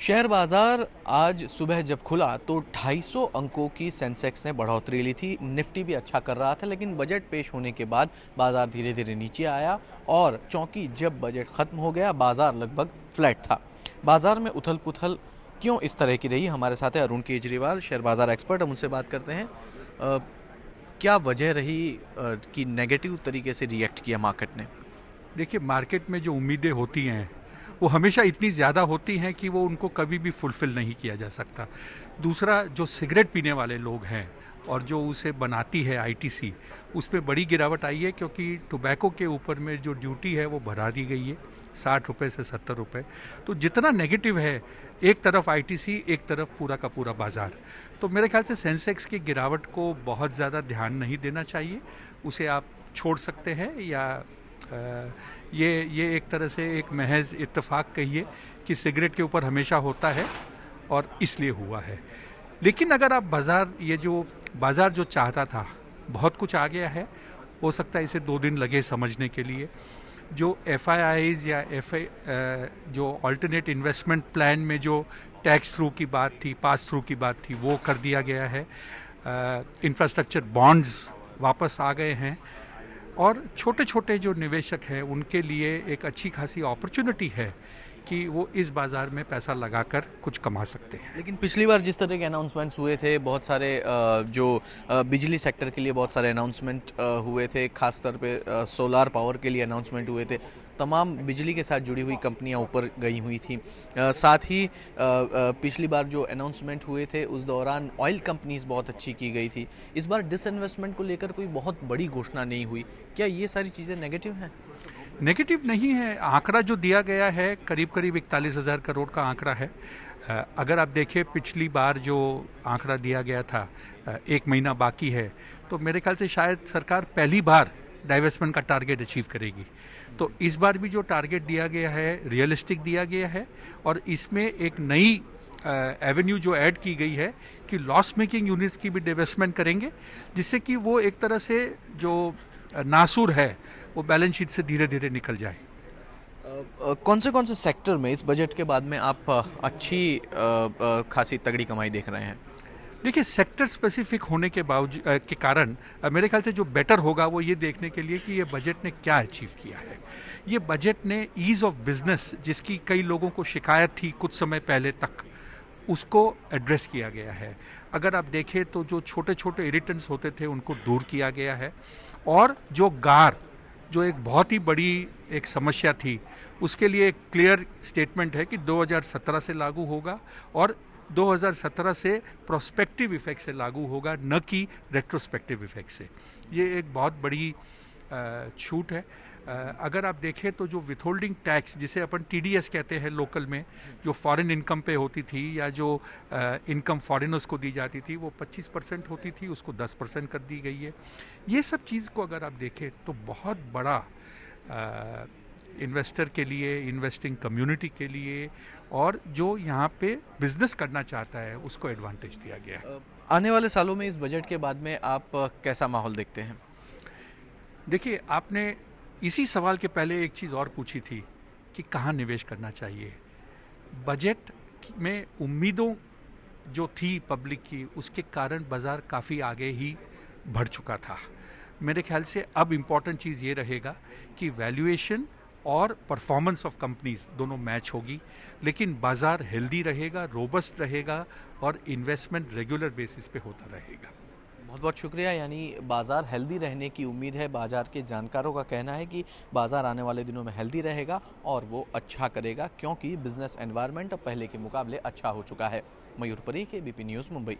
Share बाजार आज सुबह जब खुला तो 250 अंकों की सेंसेक्स ने बढ़ोतरी ली थी। निफ्टी भी अच्छा कर रहा था, लेकिन बजट पेश होने के बाद बाजार धीरे धीरे नीचे आया और चौंकी जब बजट खत्म हो गया बाजार लगभग फ्लैट था। बाजार में उथल पुथल क्यों इस तरह की रही? हमारे साथ है अरुण केजरीवाल, शेयर बाजार एक्सपर्ट। हम उनसे बात करते हैं। क्या वजह रही कि नेगेटिव तरीके से रिएक्ट किया मार्केट ने? देखिए, मार्केट में जो उम्मीदें होती हैं वो हमेशा इतनी ज़्यादा होती हैं कि वो उनको कभी भी फुलफ़िल नहीं किया जा सकता। दूसरा, जो सिगरेट पीने वाले लोग हैं और जो उसे बनाती है आईटीसी, उसमें बड़ी गिरावट आई है क्योंकि टोबैको के ऊपर में जो ड्यूटी है वो बढ़ा दी गई है 60 रुपये से 70 रुपये। तो जितना नेगेटिव है, एक तरफ आईटीसी, एक तरफ पूरा का पूरा बाज़ार। तो मेरे ख्याल से सेंसेक्स की गिरावट को बहुत ज़्यादा ध्यान नहीं देना चाहिए। उसे आप छोड़ सकते हैं या ये एक तरह से एक महज इत्तेफाक कहिए कि सिगरेट के ऊपर हमेशा होता है और इसलिए हुआ है। लेकिन अगर आप बाज़ार जो चाहता था, बहुत कुछ आ गया है। हो सकता है इसे 2 दिन लगे समझने के लिए। जो FIIs या जो अल्टरनेट इन्वेस्टमेंट प्लान में जो टैक्स थ्रू की बात थी, पास थ्रू की बात थी, वो कर दिया गया है। इंफ्रास्ट्रक्चर बॉन्ड्स वापस आ गए हैं और छोटे छोटे जो निवेशक हैं उनके लिए एक अच्छी खासी अपॉर्चुनिटी है कि वो इस बाज़ार में पैसा लगाकर कुछ कमा सकते हैं। लेकिन पिछली बार जिस तरह के अनाउंसमेंट्स हुए थे, बहुत सारे बिजली सेक्टर के लिए बहुत सारे अनाउंसमेंट हुए थे, खासतौर पे सोलार पावर के लिए अनाउंसमेंट हुए थे। तमाम बिजली के साथ जुड़ी हुई कंपनियां ऊपर गई हुई थी। साथ ही पिछली बार जो अनाउंसमेंट हुए थे उस दौरान ऑयल कंपनीज बहुत अच्छी की गई थी। इस बार डिसइन्वेस्टमेंट को लेकर कोई बहुत बड़ी घोषणा नहीं हुई। क्या ये सारी चीज़ें नेगेटिव हैं? नेगेटिव नहीं है। आंकड़ा जो दिया गया है करीब करीब 41,000 करोड़ का आंकड़ा है। अगर आप देखें पिछली बार जो आंकड़ा दिया गया था, 1 महीना बाकी है, तो मेरे ख्याल से शायद सरकार पहली बार डाइवेस्टमेंट का टारगेट अचीव करेगी। तो इस बार भी जो टारगेट दिया गया है रियलिस्टिक दिया गया है और इसमें एक नई एवेन्यू जो ऐड की गई है कि लॉस मेकिंग यूनिट्स की भी डिवेस्टमेंट करेंगे, जिससे कि वो एक तरह से जो नासूर है वो बैलेंस शीट से धीरे धीरे निकल जाए। कौन से सेक्टर में इस बजट के बाद में आप अच्छी खासी तगड़ी कमाई देख रहे हैं? देखिए, सेक्टर स्पेसिफिक होने के के कारण मेरे ख्याल से जो बेटर होगा वो ये देखने के लिए कि ये बजट ने क्या अचीव किया है। ये बजट ने ईज़ ऑफ बिजनेस, जिसकी कई लोगों को शिकायत थी कुछ समय पहले तक, उसको एड्रेस किया गया है। अगर आप देखें तो जो छोटे छोटे इरिटेंट्स होते थे उनको दूर किया गया है और जो एक बहुत ही बड़ी एक समस्या थी, उसके लिए एक क्लियर स्टेटमेंट है कि 2017 से लागू होगा और 2017 से प्रोस्पेक्टिव इफेक्ट से लागू होगा, न कि रेट्रोस्पेक्टिव इफेक्ट से। ये एक बहुत बड़ी छूट है। अगर आप देखें तो जो विथहोल्डिंग टैक्स, जिसे अपन TDS कहते हैं लोकल में, जो फॉरेन इनकम पे होती थी या जो इनकम फॉरेनर्स को दी जाती थी, वो 25% होती थी, उसको 10% कर दी गई है। ये सब चीज़ को अगर आप देखें तो बहुत बड़ा इन्वेस्टर के लिए, इन्वेस्टिंग कम्युनिटी के लिए और जो यहाँ पे बिजनेस करना चाहता है उसको एडवांटेज दिया गया है। आने वाले सालों में इस बजट के बाद में आप कैसा माहौल देखते हैं? देखिए, आपने इसी सवाल के पहले एक चीज़ और पूछी थी कि कहाँ निवेश करना चाहिए। बजट में उम्मीदों जो थी पब्लिक की, उसके कारण बाज़ार काफ़ी आगे ही बढ़ चुका था। मेरे ख्याल से अब इम्पॉर्टेंट चीज़ ये रहेगा कि वैल्यूएशन और परफॉर्मेंस ऑफ कंपनीज दोनों मैच होगी, लेकिन बाज़ार हेल्दी रहेगा, रोबस्ट रहेगा और इन्वेस्टमेंट रेगुलर बेसिस पे होता रहेगा। बहुत बहुत शुक्रिया। यानी बाज़ार हेल्दी रहने की उम्मीद है। बाज़ार के जानकारों का कहना है कि बाज़ार आने वाले दिनों में हेल्दी रहेगा और वो अच्छा करेगा, क्योंकि बिजनेस एनवायरनमेंट अब पहले के मुकाबले अच्छा हो चुका है। मयूर परीख, ABP न्यूज़, मुंबई।